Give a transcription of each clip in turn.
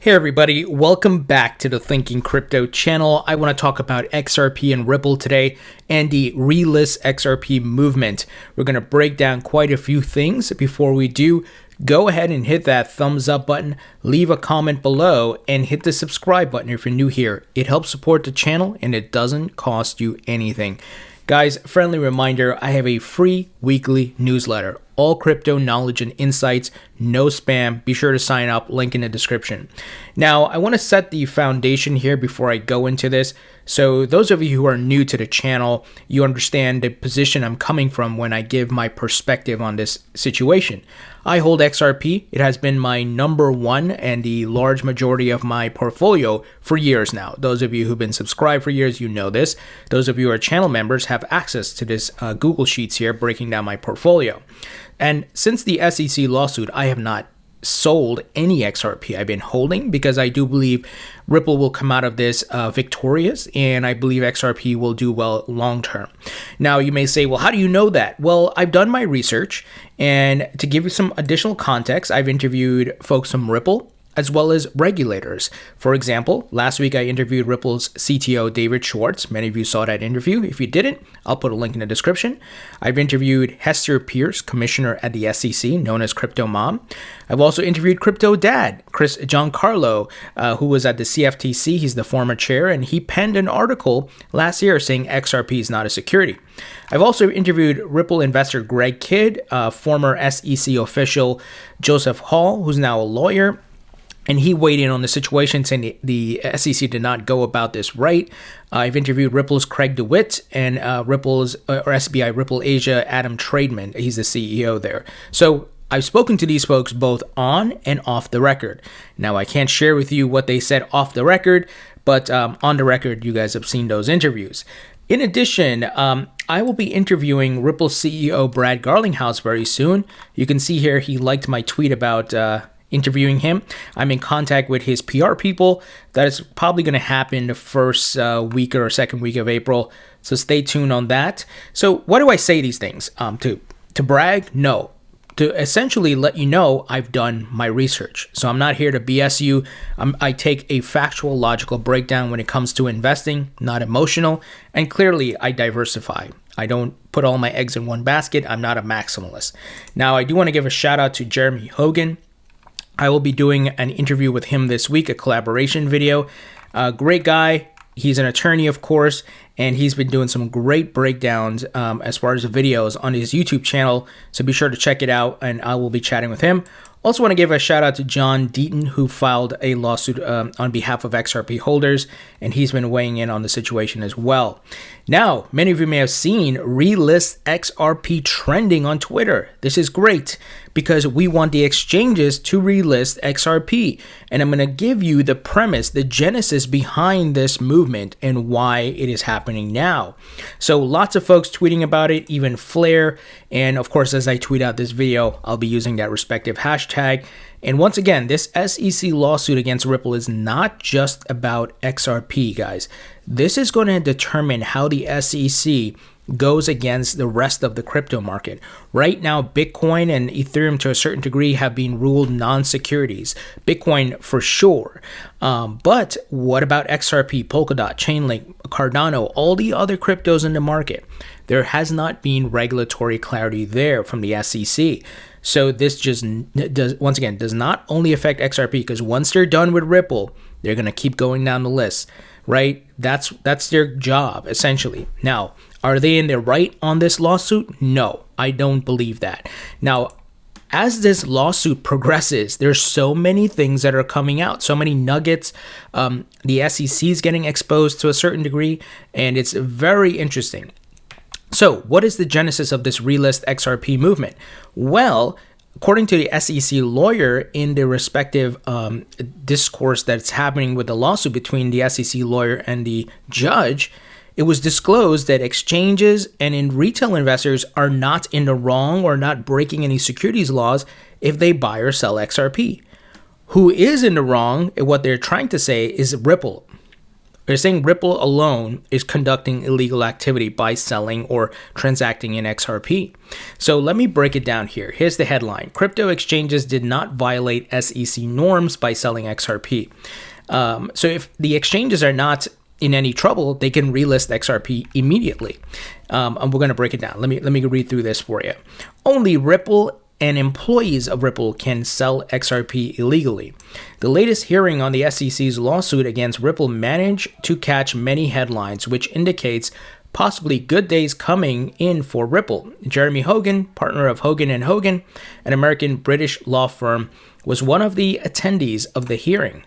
Hey everybody, welcome back to the Thinking Crypto channel. I want to talk about XRP and Ripple today and the Relist XRP movement. We're going to break down quite a few things. Before we do, go ahead and hit that thumbs up button, leave a comment below, and hit the subscribe button if you're new here. It helps support the channel and it doesn't cost you anything. Guys, friendly reminder, I have a free weekly newsletter. All crypto knowledge and insights, no spam. Be sure to sign up, link in the description. Now, I want to set the foundation here before I go into this. So those of you who are new to the channel, you understand the position I'm coming from when I give my perspective on this situation. I hold XRP. It has been my number one and the large majority of my portfolio for years now. Those of you who've been subscribed for years, you know this. Those of you who are channel members have access to this Google Sheets here breaking down my portfolio. And since the SEC lawsuit, I have not sold any XRP. I've been holding because I do believe Ripple will come out of this victorious, and I believe XRP will do well long term. Now, you may say, well, how do you know that? Well, I've done my research, and to give you some additional context, I've interviewed folks from Ripple as well as regulators. For example, last week I interviewed Ripple's CTO, David Schwartz. Many of you saw that interview. If you didn't, I'll put a link in the description. I've interviewed Hester Pierce, commissioner at the SEC, known as Crypto Mom. I've also interviewed Crypto Dad, Chris Giancarlo, who was at the CFTC. He's the former chair, and he penned an article last year saying XRP is not a security. I've also interviewed Ripple investor Greg Kidd, former SEC official Joseph Hall, who's now a lawyer. And he weighed in on the situation, saying the SEC did not go about this right. I've interviewed Ripple's Craig DeWitt and Ripple's or SBI Ripple Asia Adam Trademan. He's the CEO there. So I've spoken to these folks both on and off the record. Now, I can't share with you what they said off the record, but on the record, you guys have seen those interviews. In addition, I will be interviewing Ripple CEO Brad Garlinghouse very soon. You can see here he liked my tweet about interviewing him. I'm in contact with his PR people. That is probably going to happen the first week or second week of April. So stay tuned on that. So what do I say these things? To brag? No. To essentially let you know I've done my research. So I'm not here to BS you. I take a factual, logical breakdown when it comes to investing, not emotional. And clearly I diversify. I don't put all my eggs in one basket. I'm not a maximalist. Now, I do want to give a shout out to Jeremy Hogan. I will be doing an interview with him this week, a collaboration video. Great guy. He's an attorney, of course, and he's been doing some great breakdowns as far as the videos on his YouTube channel. So be sure to check it out, and I will be chatting with him. Also want to give a shout out to John Deaton, who filed a lawsuit on behalf of XRP holders, and he's been weighing in on the situation as well. Now, many of you may have seen Relist XRP trending on Twitter. This is great because we want the exchanges to relist XRP, and I'm going to give you the premise, the genesis behind this movement and why it is happening now. So lots of folks tweeting about it, even Flare, and of course, as I tweet out this video, I'll be using that respective hashtag. And once again, this SEC lawsuit against Ripple is not just about XRP, guys. This is going to determine how the SEC goes against the rest of the crypto market. Right now, Bitcoin and Ethereum to a certain degree have been ruled non-securities. Bitcoin for sure. But what about XRP, Polkadot, Chainlink, Cardano, all the other cryptos in the market? There has not been regulatory clarity there from the SEC. So this just does not only affect XRP, because once they're done with Ripple, they're going to keep going down the list, right? That's their job, essentially. Now, are they in the right on this lawsuit? No, I don't believe that. Now, as this lawsuit progresses, there's so many things that are coming out, so many nuggets. The SEC is getting exposed to a certain degree, and it's very interesting. So what is the genesis of this Relist XRP movement? Well, according to the SEC lawyer in the respective discourse that's happening with the lawsuit between the SEC lawyer and the judge, it was disclosed that exchanges and retail investors are not in the wrong or not breaking any securities laws if they buy or sell XRP. Who is in the wrong, what they're trying to say, is Ripple. They're saying Ripple alone is conducting illegal activity by selling or transacting in XRP. So let me break it down here. Here's the headline. Crypto exchanges did not violate SEC norms by selling XRP. So if the exchanges are not in any trouble, they can relist XRP immediately. And we're going to break it down. Let me read through this for you. Only Ripple and employees of Ripple can sell XRP illegally. The latest hearing on the SEC's lawsuit against Ripple managed to catch many headlines, which indicates possibly good days coming in for Ripple. Jeremy Hogan, partner of Hogan & Hogan, an American-British law firm, was one of the attendees of the hearing.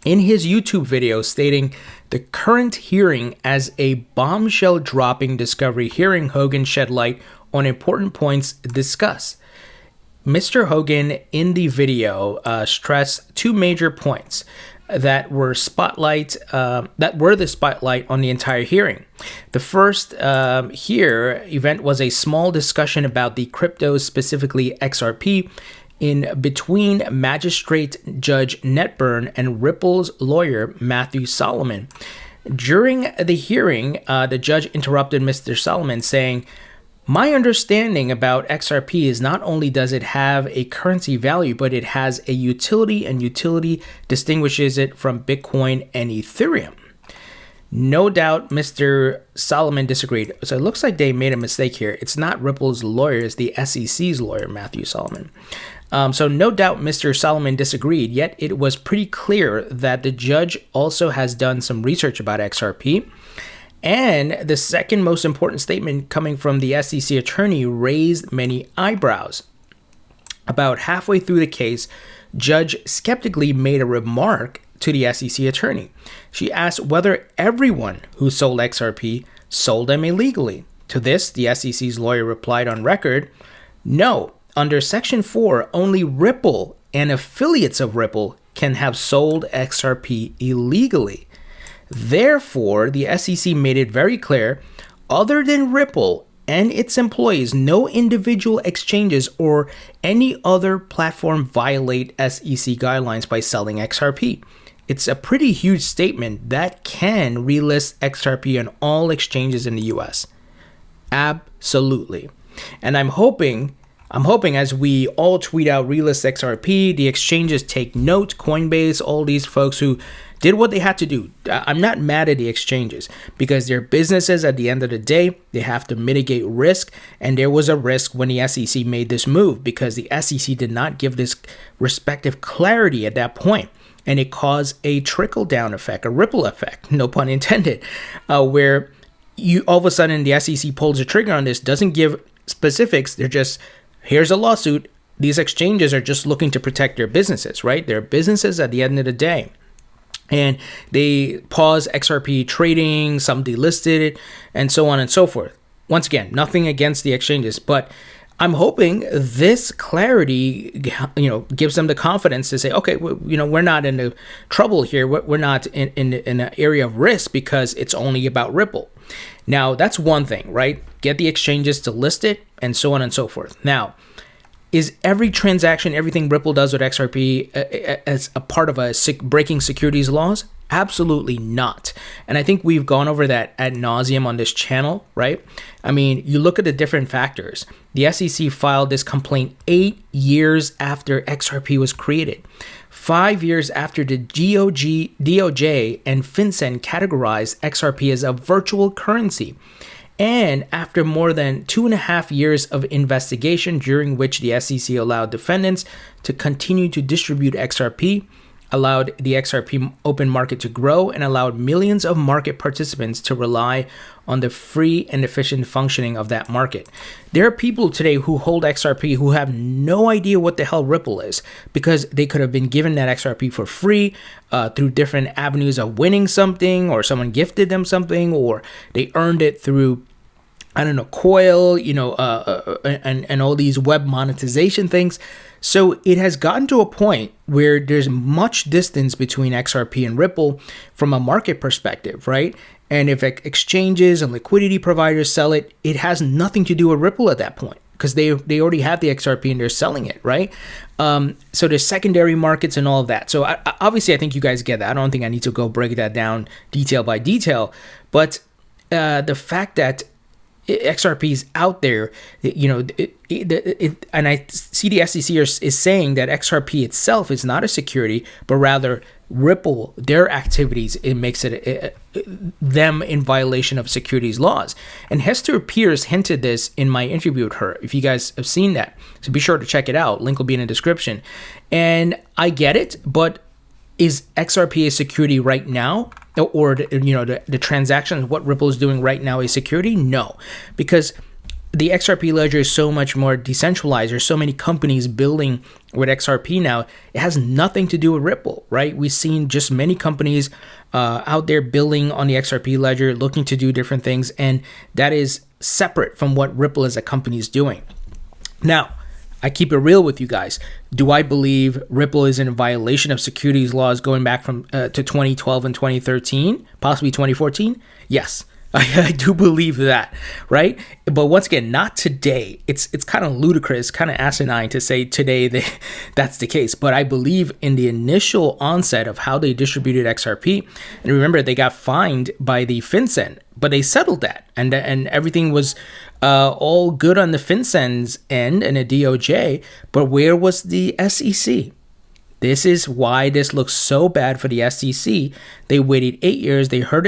In his YouTube video stating the current hearing as a bombshell-dropping discovery hearing, Hogan shed light on important points discussed. Mr. Hogan in the video stressed two major points that were the spotlight on the entire hearing. The first event was a small discussion about the cryptos, specifically XRP, in between Magistrate Judge Netburn and Ripple's lawyer Matthew Solomon. During the hearing, the judge interrupted Mr. Solomon saying, "My understanding about XRP is not only does it have a currency value, but it has a utility, and utility distinguishes it from Bitcoin and Ethereum." No doubt Mr. Solomon disagreed. So it looks like they made a mistake here. It's not Ripple's lawyer, it's the SEC's lawyer, Matthew Solomon. So no doubt Mr. Solomon disagreed, yet it was pretty clear that the judge also has done some research about XRP. And the second most important statement coming from the SEC attorney raised many eyebrows. About halfway through the case, Judge skeptically made a remark to the SEC attorney. She asked whether everyone who sold XRP sold them illegally. To this, the SEC's lawyer replied on record, "No, under Section 4, only Ripple and affiliates of Ripple can have sold XRP illegally. Therefore, the SEC made it very clear, other than Ripple and its employees, no individual exchanges or any other platform violate SEC guidelines by selling XRP." It's a pretty huge statement that can relist XRP on all exchanges in the US. Absolutely. And I'm hoping as we all tweet out relist XRP, the exchanges take note, Coinbase, all these folks who did what they had to do. I'm not mad at the exchanges because they're businesses at the end of the day. They have to mitigate risk. And there was a risk when the SEC made this move because the SEC did not give this respective clarity at that point. And it caused a trickle-down effect, a ripple effect, no pun intended, where you all of a sudden the SEC pulls the trigger on this, doesn't give specifics. They're just, here's a lawsuit. These exchanges are just looking to protect their businesses, right? They're businesses at the end of the day. And they pause XRP trading, some delisted it, and so on and so forth. Once again, nothing against the exchanges, but I'm hoping this clarity, gives them the confidence to say, okay, we're not in the trouble here. We're not in an area of risk because it's only about Ripple. Now, that's one thing, right? Get the exchanges to list it and so on and so forth. Now, is every transaction, everything Ripple does with XRP as a part of breaking securities laws? Absolutely not. And I think we've gone over that ad nauseum on this channel, right? I mean, you look at the different factors. The SEC filed this complaint 8 years after XRP was created, 5 years after the DOJ and FinCEN categorized XRP as a virtual currency, and after more than 2.5 years of investigation during which the SEC allowed defendants to continue to distribute XRP, allowed the XRP open market to grow, and allowed millions of market participants to rely on the free and efficient functioning of that market. There are people today who hold XRP who have no idea what the hell Ripple is because they could have been given that XRP for free through different avenues of winning something, or someone gifted them something, or they earned it through Coil, and all these web monetization things. So it has gotten to a point where there's much distance between XRP and Ripple from a market perspective, right? And if exchanges and liquidity providers sell it, it has nothing to do with Ripple at that point. because they already have the XRP and they're selling it, right? So there's secondary markets and all of that. So obviously, I think you guys get that. I don't think I need to go break that down detail by detail. But the fact that XRP is out there, and I see the SEC is saying that XRP itself is not a security, but rather Ripple, their activities, it makes it them in violation of securities laws. And Hester Pierce hinted this in my interview with her, if you guys have seen that. So be sure to check it out. Link will be in the description. And I get it, but is XRP a security right now? Or the transactions, what Ripple is doing right now, a security? No, because the XRP ledger is so much more decentralized. There's so many companies building with XRP now. It has nothing to do with Ripple, right? We've seen just many companies out there building on the XRP ledger, looking to do different things, and that is separate from what Ripple as a company is doing. Now, I keep it real with you guys. Do I believe Ripple is in violation of securities laws going back from to 2012 and 2013, possibly 2014? Yes, I do believe that, right? But once again, not today. It's kind of ludicrous, kind of asinine to say today that's the case. But I believe in the initial onset of how they distributed XRP. And remember, they got fined by the FinCEN, but they settled that, and everything was all good on the FinCEN's end and the DOJ. But where was the SEC? This is why this looks so bad for the SEC. They waited 8 years. They hurt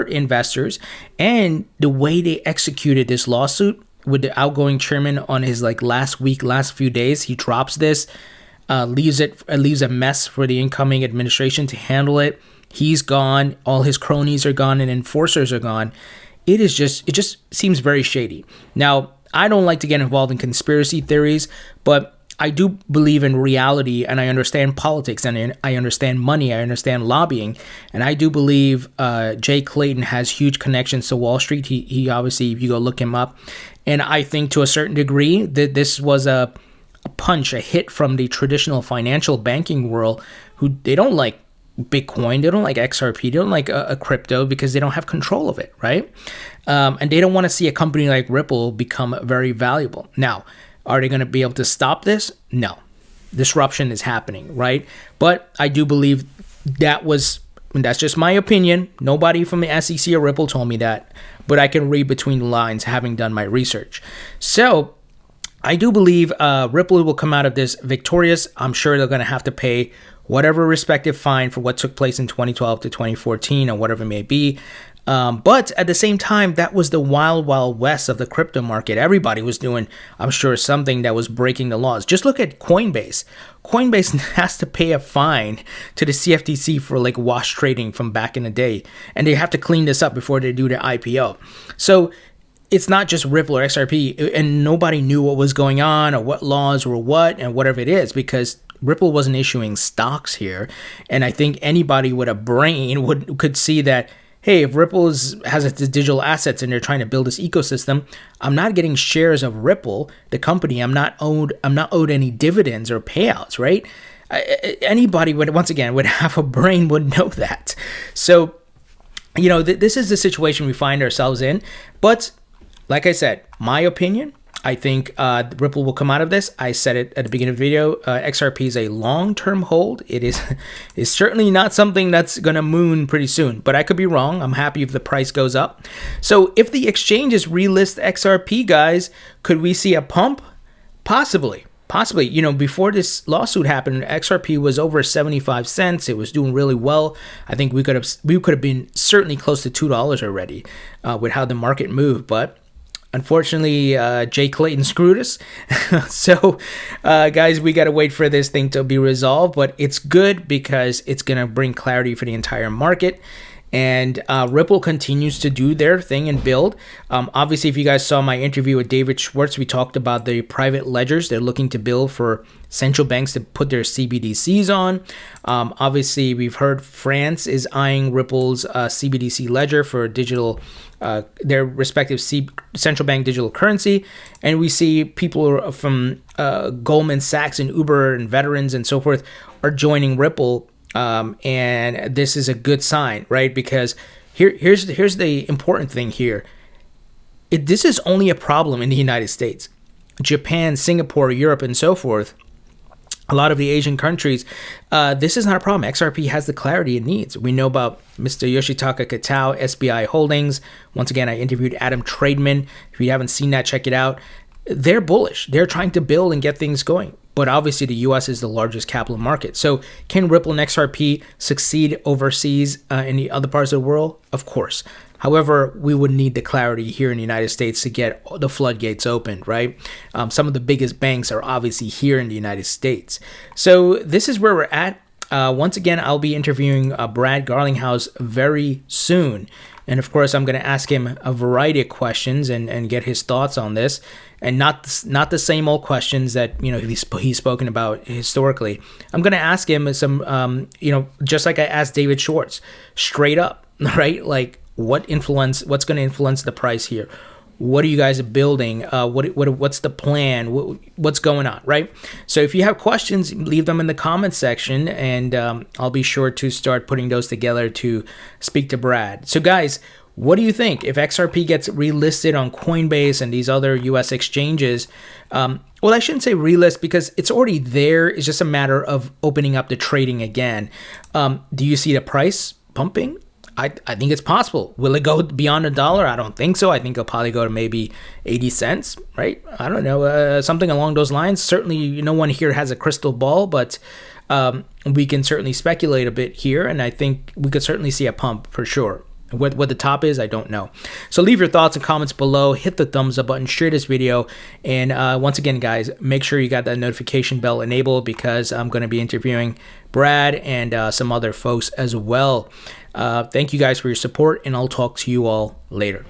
investors, and the way they executed this lawsuit with the outgoing chairman on his last few days, he drops this, leaves a mess for the incoming administration to handle it. He's gone. All his cronies are gone, and enforcers are gone. It just seems very shady. Now, I don't like to get involved in conspiracy theories, but I do believe in reality, and I understand politics, and I understand money, I understand lobbying, and I do believe Jay Clayton has huge connections to Wall Street. He obviously, if you go look him up, and I think to a certain degree that this was a hit from the traditional financial banking world, who they don't like Bitcoin, they don't like XRP, they don't like a crypto because they don't have control of it, right? And they don't want to see a company like Ripple become very valuable. Now, are they going to be able to stop this? No. Disruption is happening, right? But I do believe that's just my opinion. Nobody from the SEC or Ripple told me that, but I can read between the lines having done my research. So I do believe Ripple will come out of this victorious. I'm sure they're going to have to pay whatever respective fine for what took place in 2012 to 2014 or whatever it may be. But at the same time, that was the wild, wild west of the crypto market. Everybody was doing, I'm sure, something that was breaking the laws. Just look at Coinbase. Coinbase has to pay a fine to the CFTC for wash trading from back in the day. And they have to clean this up before they do their IPO. So it's not just Ripple or XRP, and nobody knew what was going on or what laws were what and whatever it is, because Ripple wasn't issuing stocks here. And I think anybody with a brain could see that, hey, if Ripple has its digital assets and they're trying to build this ecosystem, I'm not getting shares of Ripple, the company. I'm not owed any dividends or payouts, right? Anybody would have a brain would know that. So, this is the situation we find ourselves in. But like I said, my opinion, I think Ripple will come out of this. I said it at the beginning of the video. XRP is a long-term hold. It is certainly not something that's going to moon pretty soon, but I could be wrong. I'm happy if the price goes up. So if the exchanges relist XRP, guys, could we see a pump? Possibly. Before this lawsuit happened, XRP was over 75 cents. It was doing really well. I think we could have been certainly close to $2 already with how the market moved, but unfortunately, Jay Clayton screwed us. So, guys, we got to wait for this thing to be resolved. But it's good because it's going to bring clarity for the entire market. And Ripple continues to do their thing and build. Obviously, if you guys saw my interview with David Schwartz, we talked about the private ledgers they're looking to build for central banks to put their CBDCs on. Obviously, we've heard France is eyeing Ripple's CBDC ledger for digital, their respective central bank digital currency. And we see people from Goldman Sachs and Uber and veterans and so forth are joining Ripple. And this is a good sign, right? Because here's the important thing here. This is only a problem in the United States. Japan, Singapore, Europe, and so forth, a lot of the Asian countries, this is not a problem. XRP has the clarity it needs. We know about Mr. Yoshitaka Kitao, SBI Holdings. Once again, I interviewed Adam Trademan. If you haven't seen that, check it out. They're bullish. They're trying to build and get things going. But obviously, the U.S. is the largest capital market. So can Ripple and XRP succeed overseas in the other parts of the world? Of course. However, we would need the clarity here in the United States to get the floodgates opened, right? Some of the biggest banks are obviously here in the United States. So this is where we're at. Once again, I'll be interviewing Brad Garlinghouse very soon. And of course, I'm going to ask him a variety of questions and get his thoughts on this. And not the same old questions that, he's spoken about historically. I'm going to ask him some, just like I asked David Schwartz, straight up, right? Like, what's going to influence the price here? What are you guys building? What's the plan? What's going on, right? So if you have questions, leave them in the comments section, and I'll be sure to start putting those together to speak to Brad. So guys, what do you think? If XRP gets relisted on Coinbase and these other US exchanges, well, I shouldn't say relist because it's already there. It's just a matter of opening up the trading again. Do you see the price pumping? I think it's possible. Will it go beyond $1? I don't think so. I think it'll probably go to maybe 80 cents, right? I don't know, something along those lines. Certainly, no one here has a crystal ball, but we can certainly speculate a bit here, and I think we could certainly see a pump for sure. What the top is, I don't know. So leave your thoughts and comments below. Hit the thumbs up button, share this video. And once again, guys, make sure you got that notification bell enabled because I'm going to be interviewing Brad and some other folks as well. Thank you guys for your support, and I'll talk to you all later.